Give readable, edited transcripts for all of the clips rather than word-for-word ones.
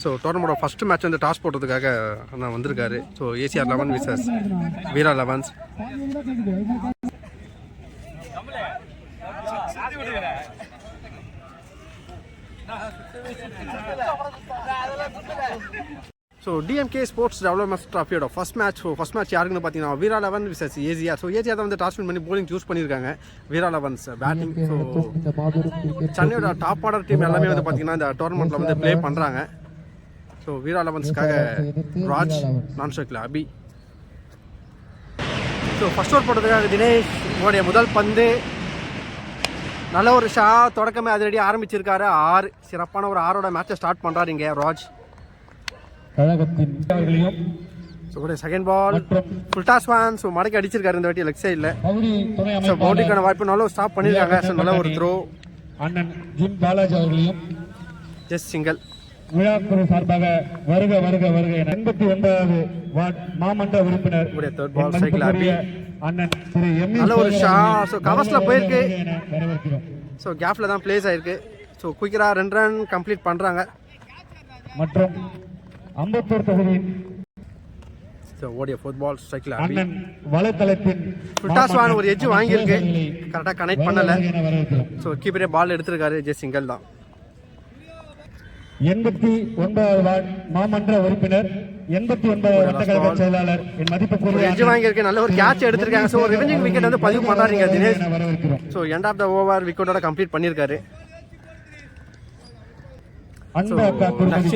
So டோர்னமெண்டோட first match வந்து toss போடுறதுக்காக நான் வந்திருக்காரு. So ACR 11 versus Veera 11. So DMK sports development ட்ராஃபியோட ஃபஸ்ட் மேட்ச் யாருக்குன்னு பார்த்தீங்கன்னா Veera 11 versus ACR. So ACR தான் வந்து டாஸ் வின் பண்ணி போலிங் சூஸ் பண்ணியிருக்காங்க. வீரா 11 பேட்டிங். ஸோ சென்னையோட டாப் ஆர்டர் டீம் எல்லாமே வந்து பார்த்தீங்கன்னா இந்த டோர்னமெண்ட்டில் வந்து ப்ளே பண்ணுறாங்க. ஸோ வீரா 11ஸ்க்காக ராஜ், நான் ஸ்ட்ரைக்கில் அபி. ஸோ ஃபர்ஸ்ட் ஓவர் போட்டதுக்காக தினேஷ் உடைய முதல் பந்து. நல்ல ஒரு தொடக்கமே அதிரடி ஆரம்பிச்சிருக்காரு. 6 சிறப்பான ஒரு 6ஓட மேட்சை ஸ்டார்ட் பண்ணுறாரு இங்கே Raj. Second ball full toss one. So மடக்கி அடிச்சிருக்காரு இந்த வாட்டி லெக் சைடில். ஸோ பவுண்டரிக்கான வாய்ப்பு நல்லா ஸ்டாப் பண்ணியிருக்காங்க. ஸோ நல்ல ஒரு த்ரோ. Just single. விழாக்குழு சார்பாக வருக வருக வருக 89வது வார்டு மாமன்ற உறுப்பினர் அண்ணன் திரு எம். நல்ல ஒரு ஸோ கவர்ஸ்ல போயிருக்கு. ஸோ கேப்ல தான் பிளேஸ் ஆயிருக்கு. ஸோ குயிக்கரா 2 ரன் கம்ப்ளீட் பண்றாங்க. மற்றும் அம்பத்தூர் தொகுதியின் ஓடிய ஃபுட்பால் ஸ்ட்ரைக்ல அண்ணன் வலைத்தளத்தின் ஃபுட்டாஸ்வான் ஒரு எட்ஜ் வாங்கியிருக்கு. கரெக்டாக கனெக்ட் பண்ணல. ஸோ கீப்பரே பால் எடுத்திருக்காரு. ஜெய் சிங்கிள் தான். 89வது வார்டு மாமன்ற உறுப்பினர் 89வது வட்டக்கழக செயலாளர் என் மதிப்புக்குரிய எட்ஜ் வாங்கியிருக்கு. நல்ல ஒரு கேட்ச் எடுத்திருக்காங்க. ஸோ ரிவெஞ்சிங் விக்கெட் வந்து பதிவு பண்றாங்க Dinesh. So end of the over விக்கெட்டோட கம்ப்ளீட் பண்ணியிருக்காரு.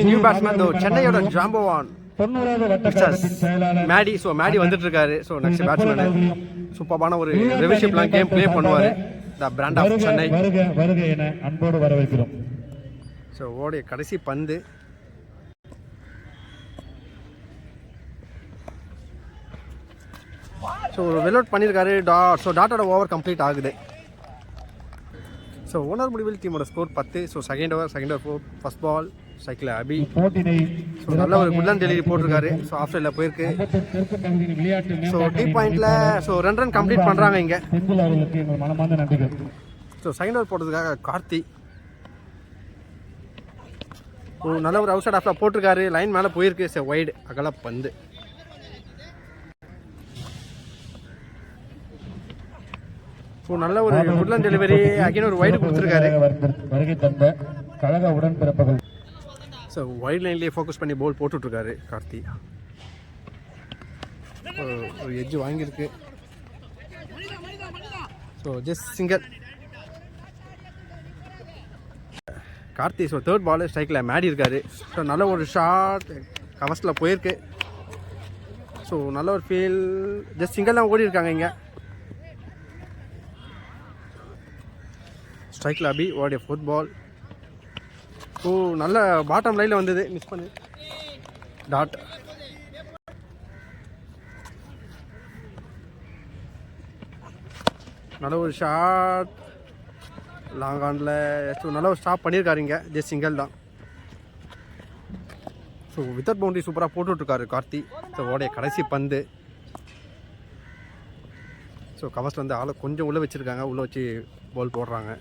நியூ பேட்ஸ்மேன் சென்னையோட ஜாம்பவான் 90வது வட்டக்கழகத்தின் செயலாளர் மேடி. ஸோ மேடி வந்துட்டு இருக்காரு. ஸோ நெக்ஸ்ட் பேட்ஸ்மேன் சூப்பரான ஒரு ரிவிஷிப்லாம் கேம் ப்ளே பண்ணுவாரு. The brand of Chennai. வருக வருக என அன்போடு வரவேற்கிறோம். ஸோ ஓடிய கடைசி பந்து. ஸோ வெல் அவுட் பண்ணியிருக்காரு. ஸோ டாட்டோட ஓவர் கம்ப்ளீட் ஆகுது. ஸோ ஓனர் முடிவில் டீமோட score 10. So second over first ball சைக்கிள் அபி. ஸோ நல்ல ஒரு குட்லன் டெலிவரி போட்டிருக்காரு. ஸோ ஆஃப் சைடில் போயிருக்கு. ஸோ டீ பாயிண்ட்ல ஸோ 2 ரன் கம்ப்ளீட் பண்ணுறாங்க இங்கே. ஸோ செகண்ட் ஓவர் போட்டதுக்காக கார்த்தி. நல்ல ஒரு அவுட் சைட் ஆஃப்ல போட்டிருக்காரு. லைன் மேலே போயிருக்கு. சரி வைடு அகல பந்து. நல்ல ஒரு குட்லன் டெலிவரி. அகைன் ஒரு வைடு கொடுத்துருக்காரு. ஸோ வைட் லைன்லேயே ஃபோக்கஸ் பண்ணி பால் போட்டுட்ருக்காரு கார்த்தி. ஒரு எட்ஜ் வாங்கியிருக்கு. So just single Karthi. So third ball ஸ்ட்ரைக்கில் மேடி இருக்காரு. ஸோ நல்ல ஒரு ஷாட் கவர்ஸில் போயிருக்கு. ஸோ நல்ல ஒரு ஃபீல். ஜஸ்ட் சிங்கிள் தான் ஓடி இருக்காங்க இங்கே. ஸ்ட்ரைக்கில் அபி ஓடிய ஃபுட்பால். ஓ நல்ல பாட்டம் லைனில் வந்தது. மிஸ் பண்ணு. டாட். நல்ல ஒரு ஷாட் லாங் ஆனில். ஸோ நல்ல ஒரு ஸ்டாப் பண்ணியிருக்காருங்க. ஜஸ்ட் சிங்கிள் தான். ஸோ வித்தவுட் பவுண்டரி சூப்பராக போட்டுட்ருக்காரு கார்த்தி. ஸோ ஓடைய கடைசி பந்து. ஸோ கவர்ஸில் வந்து ஆளை கொஞ்சம் உள்ளே வச்சுருக்காங்க. உள்ளே வச்சு பால் போடுறாங்க.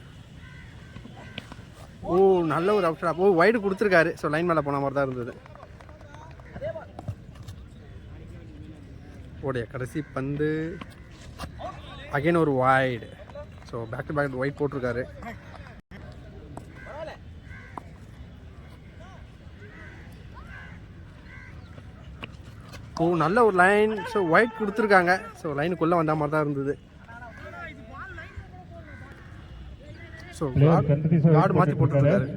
ஓ நல்ல ஒரு அவுட் ஷாட். ஓ வைடு கொடுத்துருக்காரு. ஸோ லைன் மேலே போன மாதிரி தான் இருந்தது. ஓடைய கடைசி பந்து. அகைன் ஒரு wide. So back to back wide போட்டிருக்காரு. ஓ நல்ல ஒரு லைன். ஸோ ஒயிட் கொடுத்துருக்காங்க. ஸோ லைனுக்குள்ளே வந்த மாதிரி தான் இருந்தது. ஸோ கார்டு மாற்றி போட்டுருக்காரு.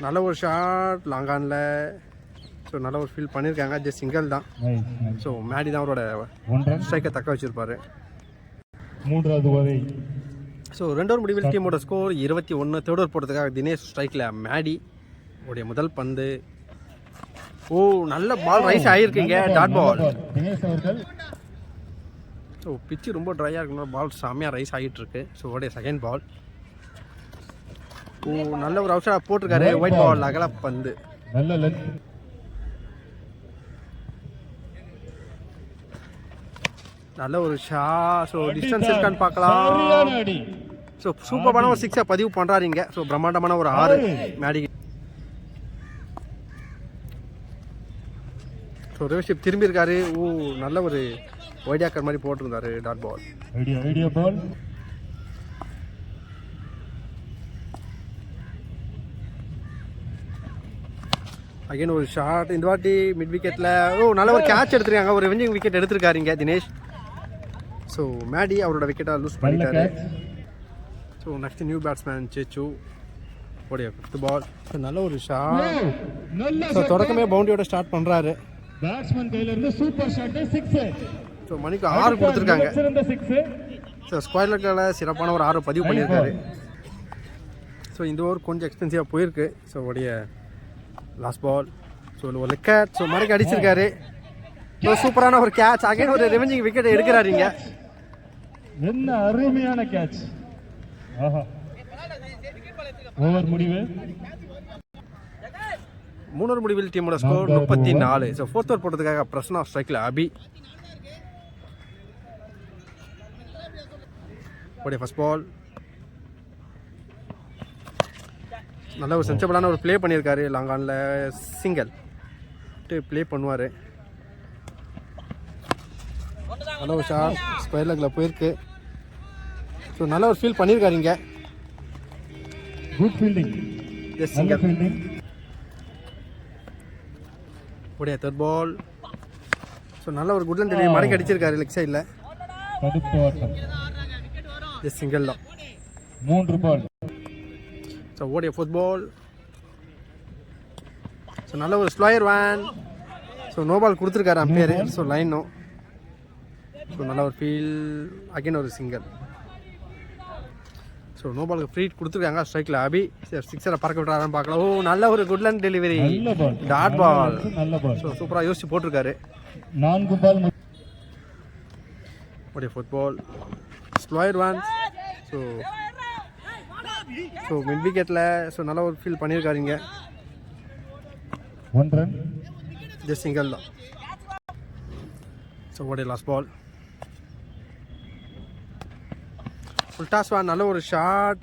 நல்ல ஒரு ஷாட் லாங் ஆனில். ஸோ நல்ல ஒரு ஃபீல் பண்ணியிருக்காங்க. ஜஸ்ட் சிங்கிள் தான். ஸோ மேடி தான் அவரோட ஸ்ட்ரைக்கை தக்க வச்சுருப்பாரு. 3வது ஓவர். ஸோ 2 ஓவர் முடிவில் டீமோட ஸ்கோர் 21. தேர்ட் ஓவர் போடுறதுக்காக தினேஷ் ஸ்ட்ரைக்கில் மேடி உடைய முதல் பந்து. ஓ நல்ல பால் ரைஸ் ஆகிருக்குங்க. Dot ball. ஸோ பிச்சு ரொம்ப ட்ரையாக இருக்கணும். பால் செம்மையாக ரைஸ் ஆகிட்டு இருக்கு. ஸோ உடைய செகண்ட் பால். ஓ நல்ல ஒரு அவுட் சைடாக போட்டிருக்காரு. ஒயிட் பால் அகல பந்து. நல்ல ஒரு ஷா. ஸோ டிஸ்டன்ஸ் இருக்கான்னு பார்க்கலாம். ஸோ சூப்பரான ஒரு 6 பதிவு பண்ணுறாருங்க. ஸோ பிரம்மாண்டமான ஒரு 6 மேடி. ஸோ ரிவர்ஷிப் திரும்பி இருக்காரு. நல்ல ஒரு ஒய்டியாக்கர் மாதிரி போட்டிருந்தாரு. டாட் பால் ஐடியா பால். அகைன் ஒரு ஷாட். இந்த வாட்டி மிட் விக்கெட்டில் நல்ல ஒரு கேட்ச் எடுத்துருக்காங்க. ஒரு ரிவெஞ்சிங் விக்கெட் எடுத்திருக்காருங்க தினேஷ். ஸோ மேடி அவரோட விக்கெட்டை லூஸ் பண்ணிட்டாரு. ஸோ நெக்ஸ்ட் நியூ பேட்ஸ்மேன் சேச்சு ஓடிய 5th பால். நல்ல ஒரு ஷாட். ஸோ தொடக்கமே பவுண்டரியோட ஸ்டார்ட் பண்ணுறாரு. பேட்ஸ்மேன் கையில இருந்து சூப்பர் ஷாட் 6. ஸோ மணிக்கு 6 கொடுத்துருக்காங்க. ஸோ ஸ்கொயர் லெக்கில் சிறப்பான ஒரு 6 பதிவு பண்ணியிருக்காரு. ஸோ இந்த ஓவர் கொஞ்சம் எக்ஸ்பென்சிவாக போயிருக்கு. ஸோ உடைய லாஸ்ட் பால். ஸோ ஒரு லெக்கட். ஸோ மணிக்கு அடிச்சிருக்காரு. ஸோ சூப்பரான ஒரு கேட்ச். அகைன் ஒரு ரிவெஞ்சிங் விக்கெட் எடுக்கிறாருங்க. என்ன அருமையான கேட்ச். ஓவர் முடிவு 3 முடிவில் டீமோட ஸ்கோர் 34. ஸோ 4th ஓவர் போட்டதுக்காக பிரசன்னா ஸ்ட்ரைக்கில் அபி ஓடிய ஃபர்ஸ்ட் பால். நல்ல ஒரு சென்சபிளான ஒரு ப்ளே பண்ணியிருக்காரு. லாங் ஆனில் சிங்கிள் ப்ளே பண்ணுவார். நல்ல ஒரு ஷாட் ஸ்கொயர் லெக்கில் போயிருக்கு. ஸோ நல்ல ஒரு ஃபீல் பண்ணியிருக்காருங்க. Good fielding. எஸ் சிங்கிள் ஓடிய 3rd பால். ஸோ நல்ல ஒரு குட்லன் டெலிவரி மடக்கி அடிச்சிருக்காரு லெக் சைடில். எஸ் சிங்கிள் தான். 3 பால். ஸோ ஓடிய 4th பால். ஸோ நல்ல ஒரு slower one. So no ball கொடுத்துருக்காரு umpire. So line no. So நல்ல ஒரு ஃபீல். அகைன் ஒரு சிங்கிள். ஸோ நோ பாலுக்கு ஃப்ரீ கொடுத்துருக்காங்க ஸ்ட்ரைக்கில் அபி. சரி 6 பறக்க விட்டுறாருன்னு பார்க்கலாம். நல்ல ஒரு good length delivery dot ball. So சூப்பராக யோசிச்சு போட்டிருக்காரு. 4 பால். ஓடிய 4th ball. Slower one. So mid விக்கெட்டில் ஸோ நல்ல ஒரு ஃபீல் பண்ணியிருக்காருங்க. 1 ரன். ஜஸ்ட் சிங்கிள் தான். ஸோ ஓடிய last ball. Full toss one. நல்ல ஒரு ஷாட்.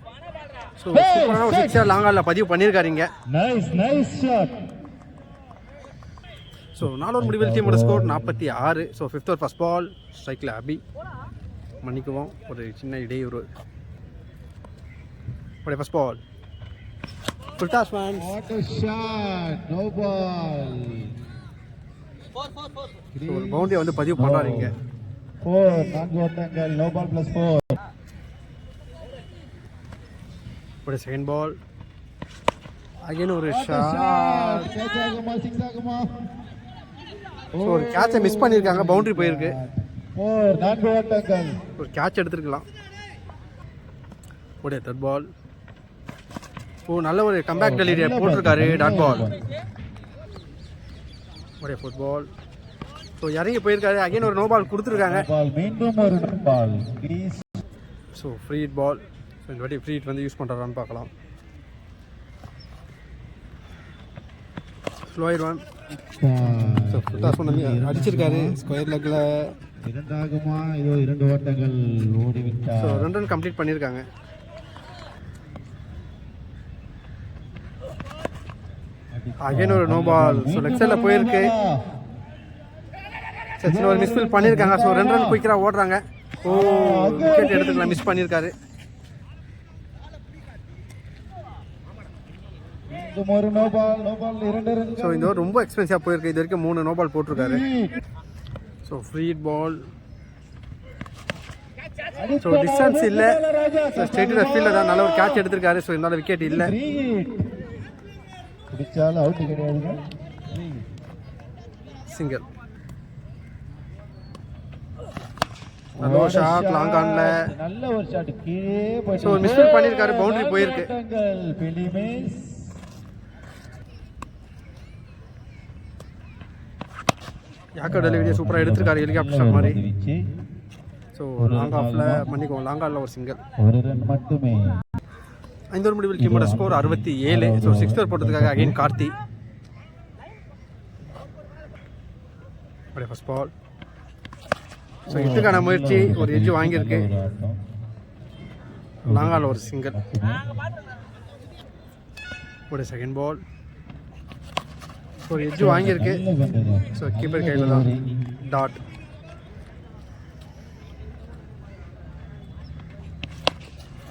ஸோ சூப்பரான ஒரு 6 லாங்காலில் பதிவு பண்ணியிருக்காருங்க. Nice shot. ஸோ 4 முடிவில் டீமோட score 46. So 5th over first ball. ஸ்ட்ரைக்கில் அபி மன்னிக்குவோம் ஒரு சின்ன இடையூறு. ஓடிய ஃபர்ஸ்ட் பால். ஃபுல் டாஸ் வேன். What a shot. No ball. ஒரு பவுண்டரியை வந்து பதிவு பண்ணுறாருங்க. 4 4 ஓட்டங்கள். No ball plus 4. ஒரு செகண்ட் பால். அகைன் ஒரு ஷாட். கேட்ச் ஆகுமா 6 ஆகுமா? ஸோ ஒரு கேட்சை மிஸ் பண்ணியிருக்காங்க. பவுண்டரி போயிருக்கு. 4 4 ஓட்டங்கள். ஒரு கேட்ச் எடுத்துருக்கலாம். ஓடிய 3rd பால். நல்ல ஒரு கம்பேக் டெலிவரியை போட்டிருக்காரு. Dot ball. ஓடிய 4th பால். ஸோ இறங்கி போயிருக்காரு. அகைன் ஒரு நோ பால் கொடுத்துருக்காங்க. மீண்டும் ஒரு ball. So free hit ball. So இந்த வாட்டி ஃப்ரீ ஹிட் வந்து யூஸ் பண்ணுறாரான்னு பார்க்கலாம். Slower one. ஸோ ஃபுட்டாஸ் அடிச்சிருக்காரு ஸ்கொயர் லெக்கில். 2 ஆகுமா? இதோ 2 ஓட்டங்கள் ஓடிவிட்டார். ஸோ 2 ரன் கம்ப்ளீட் பண்ணியிருக்காங்க. அகைன் ஒரு நோ பால். ஸோ லெக் சைடில் போயிருக்கு. சச்சின் ஒரு மிஸ்ஃபீல் பண்ணியிருக்காங்க. ஸோ 2 ரன் குயிக்கராக ஓடுறாங்க. விக்கெட் எடுத்துக்கலாம். மிஸ் பண்ணியிருக்காரு. ஒரு நோ பால். 2 ரன். ஸோ இந்த ஓவர் ரொம்ப எக்ஸ்பென்சிவாக போயிருக்கு. இது வரைக்கும் 3 நோ பால் போட்டிருக்காரு. So free hit ball. So distance இல்லை. ஸோ ஸ்ட்ரெயிட் ஃபீல்டில் தான் நல்ல ஒரு கேட்ச் எடுத்திருக்காரு. ஸோ இருந்தாலும் விக்கெட் இல்லை. பிடிச்சாலும் அவுட் கிடையாது. சிங்கிள். நல்ல ஒரு ஷாட் லாங் ஆன்ல. நல்ல ஒரு ஷாட் கீழே போய். ஸோ மிஸ்ஃபீல் பண்ணியிருக்காரு. பவுண்டரி போயிருக்கு. யாக்கோ டெலிவரி சூப்பராக எடுத்திருக்காரு. ஹெலிகாப்டர் ஷாட் மாதிரி. ஸோ லாங் ஆஃப்ல மன்னிக்கும். லாங் ஆன்ல ஒரு சிங்கிள். ஒரு ரன் மட்டுமே. 5 ஓவர் முடிவில் டீமோட ஸ்கோர் 67. ஸோ 6th ஓவர் போட்டதுக்காக again Karthi. First ball. So இதுக்கான முயற்சி ஒரு எட்ஜ் வாங்கியிருக்கு. லாங்கால் ஒரு சிங்கிள். ஒரு செகண்ட் பால். ஒரு எட்ஜ் வாங்கியிருக்கு. ஸோ கீப்பர் கையில் தான் டாட்.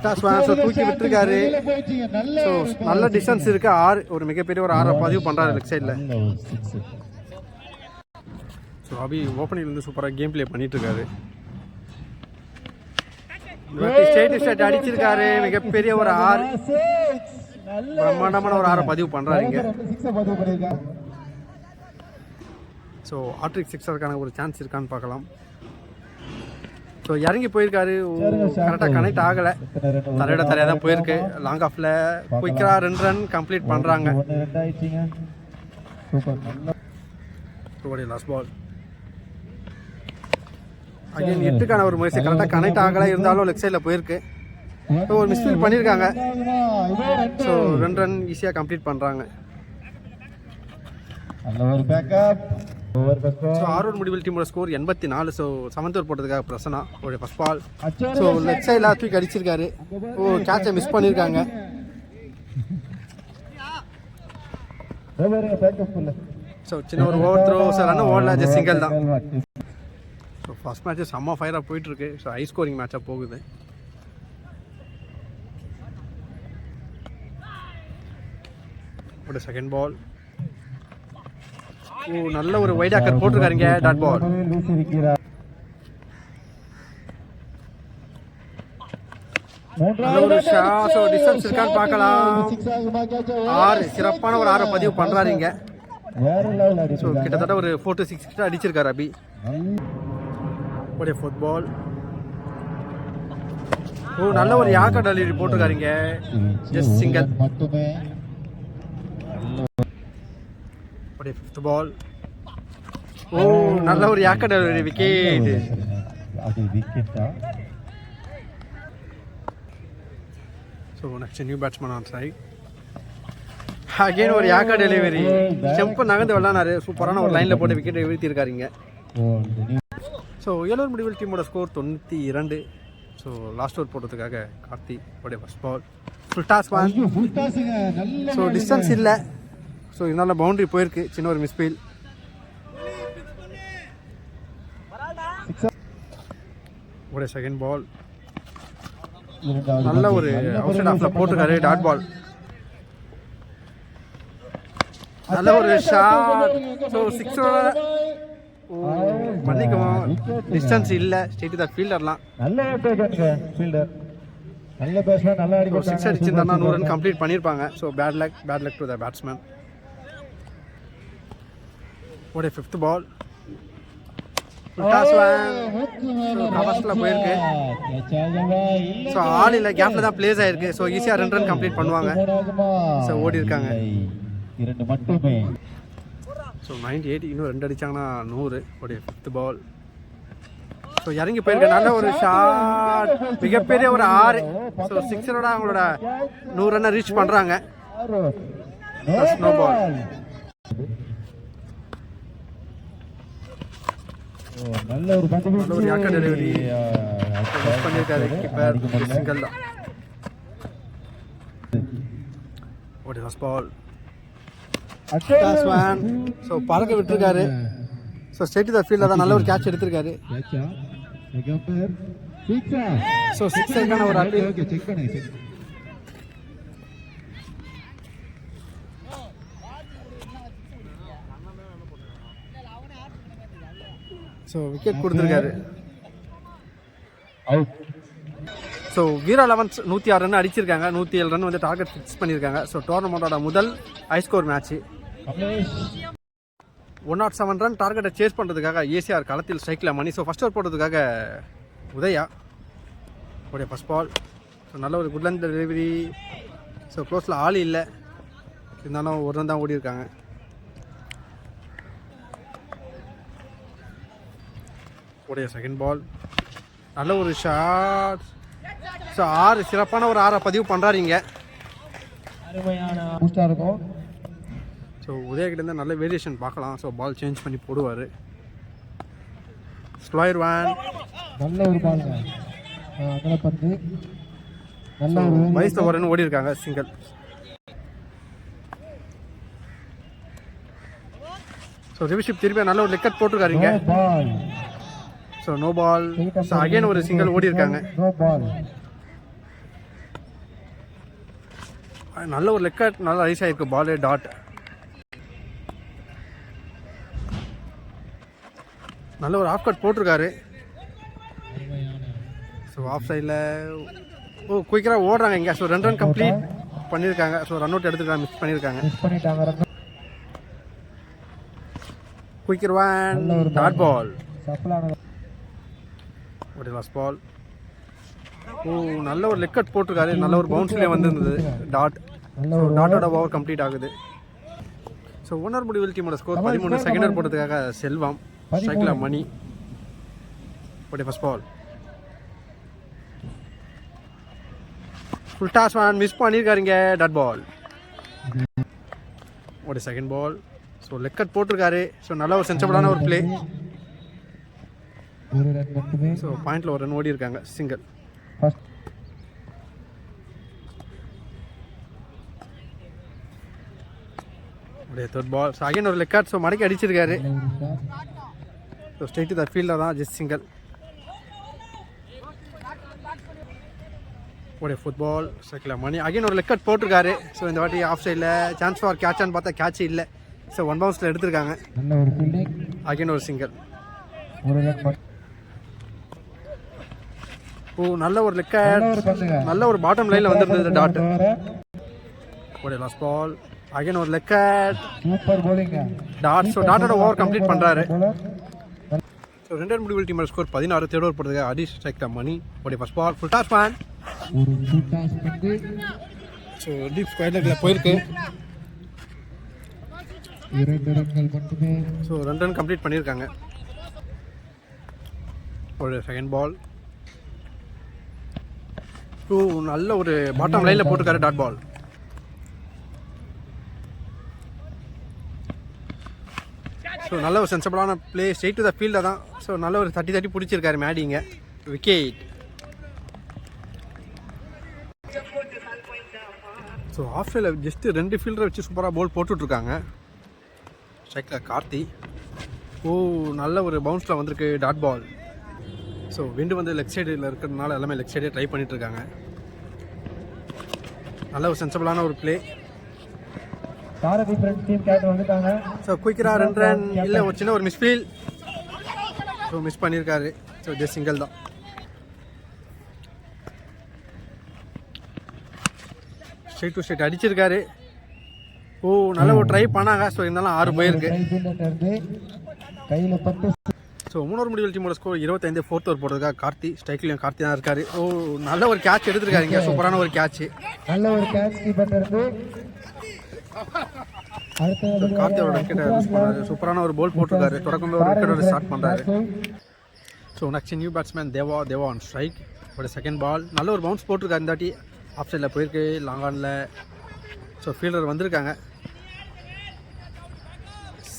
தூக்கி விட்டுருக்காரு. ஸோ நல்ல டிஸ்டன்ஸ் இருக்கு. 6 ஒரு மிகப்பெரிய ஒரு 6 பதிவு பண்ணுறாரு லெக் சைடில். ஸோ அபி ஓப்பனிங்லேருந்து சூப்பராக கேம் பிளே பண்ணிட்டு இருக்காரு. ஸ்ட்ரைட் அடிச்சிருக்காரு. மிகப்பெரிய ஒரு 6 பிரம்மாண்டமான ஒரு 6 பதிவு பண்ணுறாருங்க. ஸோ ஆட்ரிக் சிக்ஸருக்கான ஒரு சான்ஸ் இருக்கான்னு பார்க்கலாம். ஸோ இறங்கி போயிருக்காரு. கரெக்டாக கனெக்ட் ஆகலை. தரையாக தான் போயிருக்கு. லாங் ஆஃபில் குயிக்காக 2 ரன் கம்ப்ளீட் பண்ணுறாங்க. லாஸ்ட் பால் அகைன் 8க்கான ஒரு முயற்சி. கரெக்டாக கனெக்ட் ஆகலை. இருந்தாலும் லெக் சைடில் போயிருக்கு. ஸோ ஒரு மிஸ்டேக் பண்ணியிருக்காங்க. ஸோ 2 ரன் ஈஸியாக கம்ப்ளீட் பண்ணுறாங்க. ஸோ ஆரோர் முடிவில் டீமோட ஸ்கோர் 84. ஸோ 7th ஓவர் போட்டதுக்காக பிரசனா ஒரு ஃபர்ஸ்ட் பால். ஸோ லெக் சைடில் தூக்கி அடிச்சிருக்காரு. ஓ கேட்சை மிஸ் பண்ணியிருக்காங்க. ஸோ சின்ன ஒரு ஓவர் த்ரோ. ஸோ ரன் ஓடல, ஜஸ்ட் சிங்கிள் தான். ஸோ ஃபர்ஸ்ட் மேட்ச் செம்ம ஃபயராக போயிட்டுருக்கு. ஸோ ஹை ஸ்கோரிங் மேட்சாக போகுது. ஒரு செகண்ட் பால். ஓ நல்ல ஒரு வைட் ஆக்கர் போட்டிருக்காருங்க. Dot ball. நல்ல ஒரு ஷாட். ஸோ டிஸ்டன்ஸ் இருக்கான்னு பார்க்கலாம். 6 சிறப்பான ஒரு 6 பதிவு பண்ணுறாருங்க. ஸோ கிட்டத்தட்ட ஒரு 4 to 6 கிட்ட அடிச்சிருக்காரு அபி. ஒரு ஃபோர்த் பால். ஓ நல்ல ஒரு யாக்கர் டெலிவரி போட்டிருக்காருங்க. Just single. Fifth ball. ஓ நல்ல ஒரு yorker delivery. Wicket. So next new batsman on side. Again ஒரு யாக்கர் டெலிவரி. ஸ்டெம்பை நகர்ந்து விளாட்னாரு. சூப்பரான ஒரு லைனில் போட்டு விக்கெட்டை வீழ்த்தியிருக்காருங்க. ஸோ 7 முடிவில் டீமோட ஸ்கோர் 92. ஸோ லாஸ்ட் ஓவர் போட்டதுக்காக கார்த்தி உடைய first ball. Full toss ball. So distance இல்லை. ஸோ இதனால பவுண்டரி போயிருக்கு. சின்ன ஒரு மிஸ்பீல். ஒரு செகண்ட் பால். நல்ல ஒரு அவுட் சைட் ஆஃப்ல போட்டிருக்காரு. Dot ball. நல்ல ஒரு ஷாட். ஸோ 6 மன்னிக்கவும், டிஸ்டன்ஸ் இல்லை. ஸ்ட்ரெயிட் தான் ஃபீல்டர்லாம். நல்ல பேட்ஸ்மேன். நல்லா அடி. 6 அடிச்சிருந்தாருன்னா 100 ரன் கம்ப்ளீட் பண்ணியிருப்பாங்க. So bad luck to the batsman. ஒரு ஃபிஃப்த் பால். கவர்ஸில் போயிருக்கு. ஸோ ஆல் இல்லை, கேப்பில் தான் பிளேஸ் ஆயிருக்கு. ஸோ ஈஸியாக 2 ரன் கம்ப்ளீட் பண்ணுவாங்க. ஸோ ஓடி இருக்காங்க. ஸோ 98. இன்னும் 2 அடித்தாங்கன்னா 100. ஒரு ஃபிஃப்த் பால். ஸோ இறங்கி போயிருக்க. நல்ல ஒரு ஷாட். மிகப்பெரிய ஒரு 6. ஸோ 6 அவங்களோட 100 ரன்னை ரீச் பண்ணுறாங்க. ஸ்னோ பால். நல்ல ஒரு யாக்கர் டெலிவரி பண்ணியிருக்காரு கீப்பர். சிங்கிள் தான். ஒரு ஃபர்ஸ்ட் பால். ஸோ பறக்க விட்டுருக்காரு. ஸோ ஸ்ட்ரெயிட் த ஃபீல்டில் தான் நல்ல ஒரு கேட்ச் எடுத்திருக்காரு. ஸோ 6 ஒரு அப்பீல். ஸோ விக்கெட் கொடுத்துருக்காரு. ஸோ வீரா 11 106 ரன் அடிச்சிருக்காங்க. 107 ரன் வந்து டார்கெட் ஃபிக்ஸ் பண்ணியிருக்காங்க. ஸோ டோர்னமெண்ட்டோட முதல் ஹை ஸ்கோர் மேட்ச்சு. 107 ரன் டார்கெட்டை சேஸ் பண்ணுறதுக்காக ஏசிஆர் களத்தில் ஸ்ட்ரைக்கில் மணி. ஸோ ஃபர்ஸ்ட் ஓவர் போட்டதுக்காக உதயா உடைய ஃபர்ஸ்ட் பால். ஸோ நல்ல ஒரு குட் லென்த் டெலிவரி. ஸோ க்ளோஸில் ஆள் இல்லை. இருந்தாலும் 1 ரன் தான் ஓடி இருக்காங்க. உடைய செகண்ட் பால். நல்ல ஒரு ஷாட். ஸோ 6 சிறப்பான ஒரு 6 பதிவு பண்ணுறாருங்க. ஸோ உதயகிட்டேருந்து நல்ல வேரியேஷன் பார்க்கலாம். ஸோ பால் சேஞ்ச் பண்ணி போடுவார். Slower van. நல்ல ஒரு பால். நல்ல ஒரு வயசில் ஒரு ரன் ஓடி இருக்காங்க சிங்கிள். ஸோ ரிவிஷிப் திருப்பி நல்ல ஒரு லெக்கட் போட்டிருக்காருங்க. Ball. So no ball. So again ஒரு சிங்கிள் ஓடி இருக்காங்க. No ball. நல்ல ஒரு லெக்கட், நல்லா ரைஸ் ஆகிருக்கு பால். டாட். நல்ல ஒரு ஆஃப் கட் போட்டிருக்காரு. ஸோ ஆஃப் சைடில் குயிக்கராக ஓடுறாங்க இங்கே. ஸோ 2 ரன் கம்ப்ளீட் பண்ணியிருக்காங்க. ஸோ ரன் அவுட் எடுத்துக்கலாம், மிஸ் பண்ணியிருக்காங்க. Quicker one, dot ball. ஒரு லாஸ்ட் பால். நல்ல ஒரு லெக்கட் போட்டிருக்காரு. நல்ல ஒரு பவுன்ஸ்லேயே வந்திருந்தது. டாட். டாட்டோட ஓவர் கம்ப்ளீட் ஆகுது. ஸோ ஓனர் முடிவில் டீமோட ஸ்கோர் 13. செகண்ட் ஓவர் போட்டதுக்காக செல்வம். ஸ்ட்ரைக்கில் Mani. First ball. Full toss one miss பண்ணியிருக்காருங்க. Dot ball. ஒரு செகண்ட் பால். ஸோ லெக்கட் போட்டிருக்காரு. ஸோ நல்ல ஒரு சென்சபிளான ஒரு பிளே. ஸோ பாயிண்டில் ஒரு ரன் ஓடி இருக்காங்க. Single. Third ball. So again ஒரு லெக்கட். ஸோ மடக்கி அடிச்சிருக்காரு. ஸோ ஸ்ட்ரெயிட் டு த ஃபீல்டில் தான், ஜஸ்ட் சிங்கிள். ஒரு ஃபுட்பால். சைக்கிள் மணி. அகைன் ஒரு லெக்கட் போட்டிருக்காரு. ஸோ இந்த வாட்டி ஆஃப் சைடில் சான்ஸ் ஃபார் கேட்சான்னு பார்த்தா கேட்ச் இல்லை. ஸோ 1 பவுன்ஸில் எடுத்திருக்காங்க. அகைன் ஒரு சிங்கிள். நல்ல ஒரு லெக்கட். நல்ல ஒரு பாட்டம் லைனில் வந்துருந்தது. டாட். ஒரு லாஸ்ட் பால். அகைன் ஒரு லெக்கட். டாட். ஸோ டாட்டோட ஓவர் கம்ப்ளீட் பண்ணுறாரு. ஸோ 2 ரன் முடிவில் டீமோட ஸ்கோர் 16. தேர்ட் ஓவர் போடுறதுக்கு அடிஷ் ஸ்ட்ரைக்கில் மணி. ஒரு first ball. Full toss man. So deep square லெக்கில் போயிருக்கு. ஸோ 2 ரன் கம்ப்ளீட் பண்ணியிருக்காங்க. ஒரு செகண்ட் பால். நல்ல ஒரு பாட்டம் லைனில் போட்டிருக்காரு. Dot ball. ஸோ நல்ல ஒரு சென்சபிளான பிளே. ஸ்ட்ரெயிட் டு த ஃபீல்டில் தான். ஸோ நல்ல ஒரு தட்டி பிடிச்சிருக்காரு மேடிங்க. விக்கெட். ஸோ ஆஃப் சைடில் ஜஸ்ட்டு 2 ஃபீல்டரை வச்சு சூப்பராக பால் போட்டுட்ருக்காங்க. ஸ்ட்ரைக்கில் கார்த்தி. நல்ல ஒரு பவுன்ஸில் வந்திருக்கு. Dot ball. ஸோ விண்டு வந்து லெக் சைடில் இருக்கிறதுனால எல்லாமே லெக் சைடே ட்ரை பண்ணிகிட்ருக்காங்க. நல்ல ஒரு சென்சபிளான ஒரு பிளே. ஸோ குயிக்கராக 2 ரன் இல்லை, ஒரு சின்ன ஒரு மிஸ்ஃபீல். ஸோ மிஸ் பண்ணியிருக்காரு. ஸோ ஜஸ்ட் சிங்கிள் தான். ஸ்ட்ரைட் டு ஸ்ட்ரைட் அடிச்சிருக்காரு. நல்ல ஒரு ட்ரை பண்ணாங்க. ஸோ இருந்தாலும் 6 போயிருக்கு. ஸோ 3 முடிவில் டீமோட ஸ்கோர் 25. ஃபோர்த் ஓவர் போடுறதுக்காக கார்த்தி. ஸ்ட்ரைக்லையும் கார்த்தி தான் இருக்காரு. நல்ல ஒரு கேட்ச் எடுத்திருக்காருங்க. சூப்பரான ஒரு கேட்ச். நல்ல ஒரு கேட்ச் கார்த்தியோட விக்கெட்டை யூஸ் பண்ணாரு. சூப்பரான ஒரு பால் போட்டிருக்காரு. தொடக்கமே ஒரு விக்கெட்டோட ஸ்டார்ட் பண்ணுறாரு. So next new batsman Deva on strike. ஒரு செகண்ட் பால். நல்ல ஒரு பவுன்ஸ் போட்டிருக்காரு. இந்த வாட்டி ஆஃப் சைடில் போயிருக்கு. லாங் ஆனில். ஸோ ஃபீல்டர் வந்திருக்காங்க.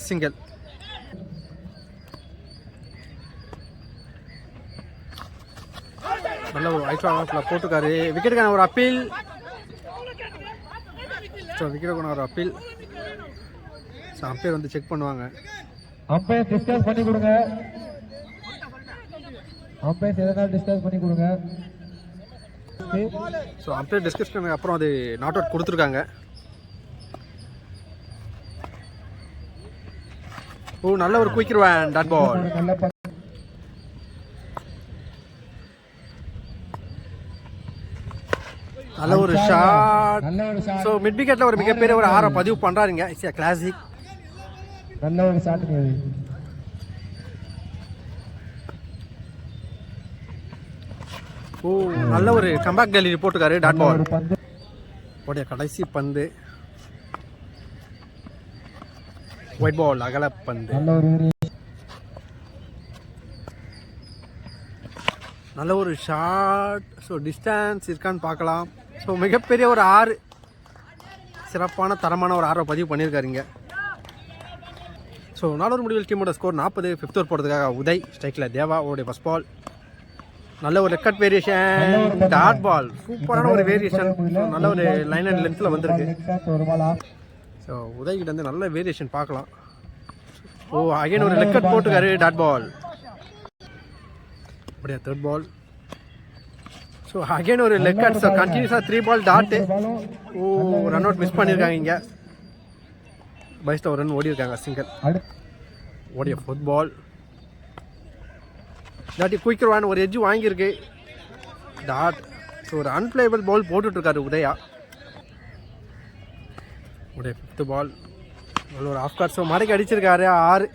சிங்கிள். நல்ல ஒரு ஐட்ராஃபில் போட்டிருக்காரு. விக்கெட்டுக்கான ஒரு அப்பீல். ஸோ விக்கெட்டுக்கான ஒரு அப்பீல். ஸோ அம்பையர் வந்து செக் பண்ணுவாங்க. அம்பையர் டிஸ்கஸ் பண்ணி கொடுங்க. அம்பையர் எதனால டிஸ்கஸ் பண்ணி கொடுங்க. ஸோ அம்பையர் டிஸ்கஸ் பண்ண அப்புறம் அது நாட் அவுட் கொடுத்துருக்காங்க. நல்ல ஒரு குயிக்கர் ஒன். Dot ball. நல்ல ஒரு ஷாட். ஸோ மிட் விக்கெட்டில் ஒரு மிகப்பெரிய ஒரு 6 பதிவு பண்ணுறாருங்க. It's classic. நல்ல ஒரு ஷாட். நல்ல ஒரு கம்பேக் டெலிவரி போட்டுக்காரு. Dot ball. உடைய கடைசி பந்து. Wide ball. அகல பந்து. நல்ல ஒரு ஷாட். ஸோ டிஸ்டன்ஸ் இருக்கான்னு பார்க்கலாம். ஸோ மிகப்பெரிய ஒரு 6 சிறப்பான தரமான ஒரு 6 பதிவு பண்ணியிருக்காருங்க. ஸோ 4 முடிவில் டீமோட ஸ்கோர் 40. ஃபிஃப்த் ஓவர் போடுறதுக்காக உதய். ஸ்ட்ரைக்கில் தேவா. ஓடைய ஃபர்ஸ்ட் பால். நல்ல ஒரு ரெக்கட் வேரியேஷன், டாட் பால், சூப்பரான ஒரு வேரியேஷன், நல்ல ஒரு லைன் அண்ட் லென்த்தில் வந்திருக்கு. ஸோ உதய்கிட்ட வந்து நல்ல வேரியேஷன் பார்க்கலாம். ஓ அகைன் ஒரு ரெக்கட் போட்டுக்காரு, டாட் பால். அப்படியா தேர்ட் பால். ஸோ அகைன் ஒரு லெக்கட். ஸோ கண்டினியூஸாக 3 பால் டாட்டு. ஓ ரன் அவுட் மிஸ் பண்ணியிருக்காங்க இங்கே. பைஸில் ஒரு ரன் ஓடி இருக்காங்க, சிங்கிள். ஓடிய ஃபோர்த் பால். இல்லாட்டி குயிக்கர் ஒரு எட்ஜு வாங்கியிருக்கு, டாட். ஸோ ஒரு அன்பிளேபிள் பால் போட்டுட்ருக்காரு உதயா. உடைய 5th பால் ஒரு ஆஃப் கார்ட். ஸோ மடக்கி அடிச்சிருக்காரு 6.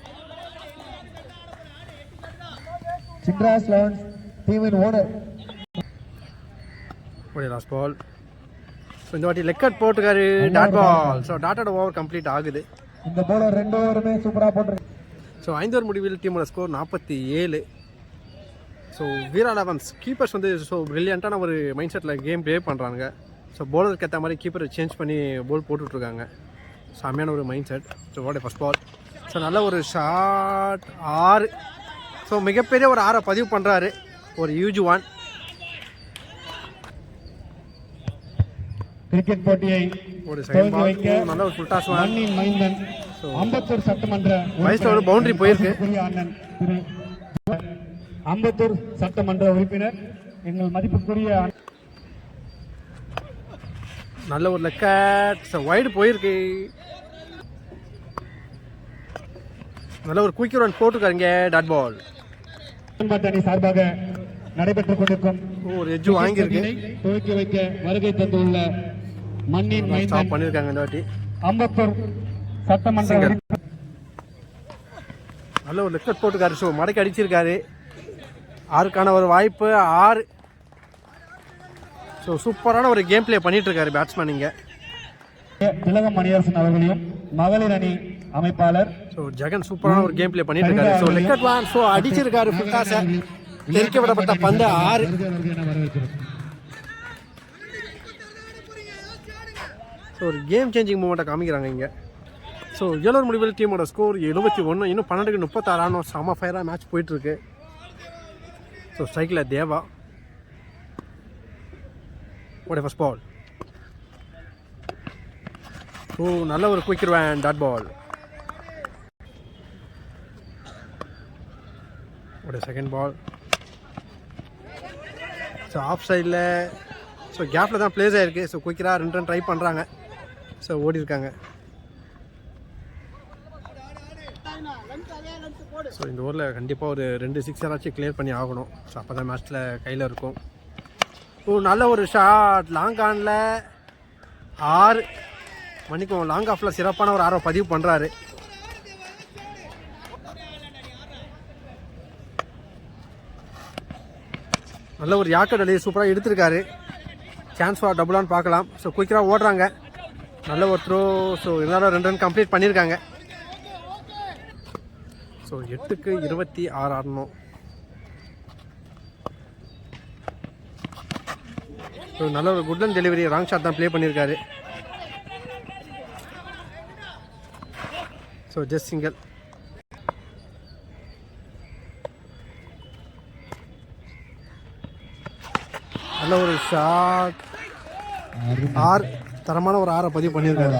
சின்ராஸ் லெவன்ஸ் டீமின் ஓனர். உடைய லாஸ்ட் பால். ஸோ இந்த வாட்டி லெக்கட் போட்டுக்காரு, டாட் பால். ஸோ டாட்டோட ஓவர் கம்ப்ளீட் ஆகுது. இந்த போலர் 2 ஓவருமே சூப்பராக போட்டுருக்கு. ஸோ 5 ஓவர் முடிவில் டீமோட score 47. So Veera elevens keepers வந்து ஸோ பிரில்லியண்ட்டான ஒரு மைண்ட் செட்டில் கேம் ப்ளே பண்ணுறாங்க. ஸோ பவுலருக்கு ஏற்ற மாதிரி கீப்பரை சேஞ்ச் பண்ணி போல் போட்டுட்ருக்காங்க. செம்மையான ஒரு மைண்ட் செட். ஸோ ஓடைய ஃபஸ்ட் பால். ஸோ நல்ல ஒரு ஷாட், 6. ஸோ மிகப்பெரிய ஒரு 6 பதிவு பண்ணுறாரு ஒரு யூஜுவான். கிரிக்கெட் போட்டியை ஒரு செகண்ட் பால், நல்ல ஒரு ஃபுல் டாஸ். மைந்தன் அம்பத்தூர் சட்டமன்ற வயசில் ஒரு பவுண்டரி போயிருக்கு. அண்ணன் திரு அம்பத்தூர் சட்டமன்ற உறுப்பினர், எங்கள் மதிப்புக்குரிய நல்ல ஒரு லெக்கட். ஸோ வைடு போயிருக்கு. நல்ல ஒரு குயிக் ரன் போட்டுருக்காருங்க, டாட் பால். அணி சார்பாக நடைபெற்றுக் கொண்டிருக்கும் ஒரு எட்ஜு வாங்கியிருக்கு, துவக்கி வைக்க வருகை தந்துள்ள மண்ணின் மைந்தன் பண்ணியிருக்காங்க இந்த வாட்டி அம்பத்தூர் சட்டமன்ற. நல்ல ஒரு லெக்கட் போட்டுருக்காரு. ஸோ மடக்கி அடிச்சிருக்காரு. 6க்கான ஒரு வாய்ப்பு, 6. ஸோ சூப்பரான ஒரு கேம் பிளே பண்ணிட்டு இருக்காரு பேட்ஸ்மேன் இங்கே. திலகம் மணியரசன் அவர்களையும் மகளிர் அணி அமைப்பாளர் ஸோ ஜெகன் சூப்பரான ஒரு கேம் பிளே பண்ணிட்டு இருக்காரு. ஸோ லெக்கட் வான். ஸோ அடிச்சிருக்காரு ஃபுல் டாஸை. தெரிக்க விடப்பட்ட பந்து 6. ஸோ ஒரு கேம் சேஞ்சிங் மூமெண்ட்டை காமிக்கிறாங்க இங்கே. ஸோ 7 ஓவர் முடிவில் டீமோட ஸ்கோர் 71. இன்னும் 12க்கு 36 ஆனோம். செம ஃபயராக மேட்ச் போயிட்டுருக்கு. ஸோ ஸ்ட்ரைக்கில் தேவா. ஓடைய ஃபர்ஸ்ட் பால். ஓ நல்ல ஒரு குயிக்கர் வேன், டாட் பால். ஓடைய செகண்ட் பால். ஸோ ஆஃப் சைடில் ஸோ கேப்பில் தான் பிளேஸ் ஆகிருக்கு. ஸோ குயிக்கராக 2 ரன் ட்ரை பண்ணுறாங்க. ஸோ ஓடி இருக்காங்க. ஸோ இந்த ஓவரில் கண்டிப்பாக ஒரு 2 சிக்ஸராச்சும் கிளியர் பண்ணி ஆகணும். ஸோ அப்போ தான் மேட்ச்சில் கையில் இருக்கும். ஓ நல்ல ஒரு ஷாட், லாங் ஆனில் 6. மன்னிக்கும், லாங் ஆஃபில் சிறப்பான ஒரு 6 பதிவு பண்ணுறாரு. நல்ல ஒரு யாக்கர் அடி சூப்பராக எடுத்திருக்காரு. சான்ஸ் ஃபார் டபுளான்னு பார்க்கலாம். ஸோ குயிக்கராக ஓடுறாங்க. நல்ல ஒரு த்ரோ. ஸோ இருந்தாலும் 2 ரன் கம்ப்ளீட் பண்ணியிருக்காங்க. ஸோ 8க்கு 26 ஆடணும். ஸோ நல்ல ஒரு குட்லன் டெலிவரி, ராங் ஷாட் தான் ப்ளே பண்ணியிருக்காரு. So just single. நல்ல ஒரு ஷாட், 6. தரமான ஒரு 6 பதிவு பண்ணியிருக்காரு.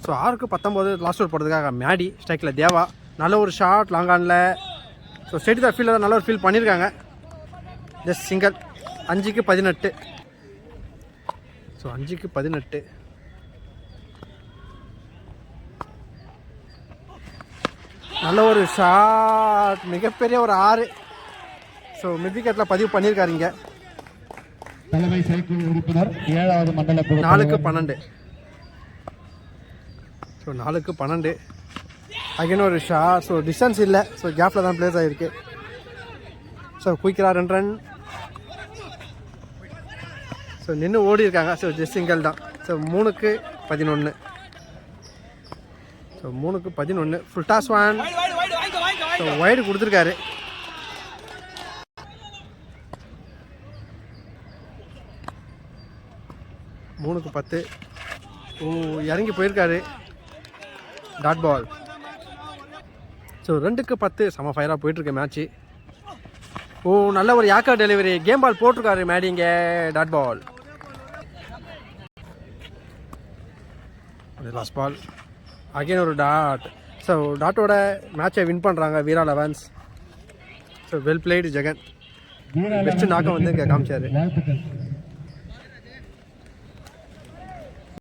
ஸோ 6க்கு 19 லாஸ்ட் ஓவர் போடுறதுக்காக மேடி. ஸ்ட்ரைக்கில் தேவா. நல்ல ஒரு ஷாட், லாங் ஆனில். ஸோ ஸ்டேட் த ஃபீல்டில் தான் நல்ல ஒரு ஃபீல் பண்ணியிருக்காங்க. Just single. 5க்கு 18. ஸோ 5க்கு 18. நல்ல ஒரு ஷாட், மிகப்பெரிய ஒரு 6. ஸோ மிதிக்கட்டில் பதிவு பண்ணியிருக்காருங்க. தலைமை செயற்குழு உறுப்பினர் 7வது மண்டல 4க்கு 12. ஸோ 4க்கு 12. அகைன் ஒரு ஷாட். ஸோ டிஸ்டன்ஸ் இல்லை. ஸோ கேப்பில் தான் பிளேஸ் ஆகிருக்கு. ஸோ குயிக்கராக 2 ரன். ஸோ நின்று ஓடி இருக்காங்க. ஸோ ஜஸ்ட் சிங்கிள் தான். ஸோ 3க்கு 11. ஸோ 3க்கு 11. Full toss one. So wide கொடுத்துருக்காரு. மூணுக்கு 10. இறங்கி போயிருக்காரு, டாட் பால். ஸோ 2க்கு 10. செம ஃபயராக போயிட்டுருக்கு மேட்ச்சு. ஓ நல்ல ஒரு யாக்கர் டெலிவரி, கேம் பால் போட்டிருக்காரு மேடிங்க, dot ball. Last ball again ஒரு டாட். ஸோ டாட்டோட மேட்சை வின் பண்ணுறாங்க Veera elevens. So well played Jagan, best நாக்கம் வந்து காமிச்சாரு. வாழ்த்துக்கள்.